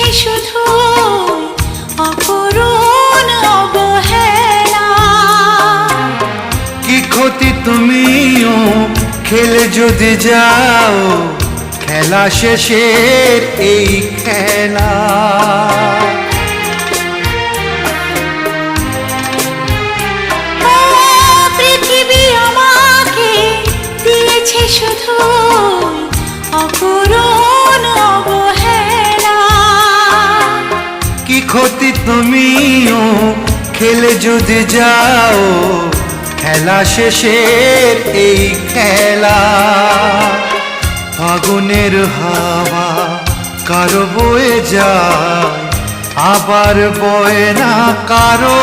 দিয়েছে শুধু অপরূণ অবহেলা। কি ক্ষতি তুমিও খেলে যদি যাও খেলা শেষের এই খেলা। ও পৃথিবী আমাকে দিয়েছে শুধু অপরূণ অবহেলা। কি ক্ষতি তুমিও খেলে যদি যাও খেলা শেষের এই খেলা। ফাগুনের হাওয়া কারো বয়ে যায় আবার বয়ে না কারো।